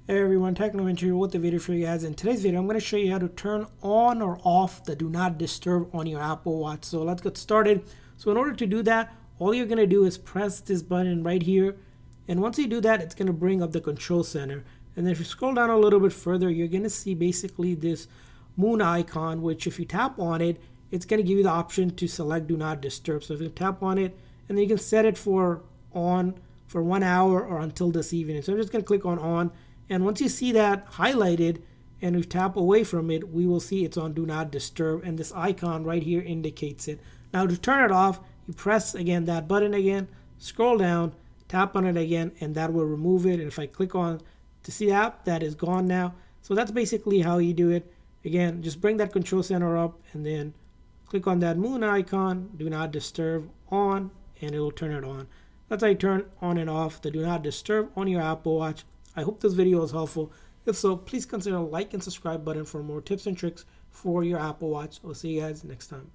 Hey everyone, Technomentary here with the video for you guys. In today's video, I'm going to show you how to turn on or off the Do Not Disturb on your Apple Watch. So let's get started. So in order to do that, all you're going to do is press this button right here. And once you do that, it's going to bring up the control center. And then if you scroll down a little bit further, you're going to see basically this moon icon, which if you tap on it, it's going to give you the option to select Do Not Disturb. So if you tap on it, and then you can set it for on for 1 hour or until this evening. So I'm just going to click on. And once you see that highlighted and we tap away from it, we will see it's on Do Not Disturb, and this icon right here indicates it. Now to turn it off, you press again that button again, scroll down, tap on it again, and that will remove it. And if I click on to see app, that is gone now. So that's basically how you do it. Again, just bring that control center up and then click on that moon icon, Do Not Disturb on, and it will turn it on. That's how you turn on and off the Do Not Disturb on your Apple Watch. I hope this video was helpful. If so, please consider the like and subscribe button for more tips and tricks for your Apple Watch. I'll see you guys next time.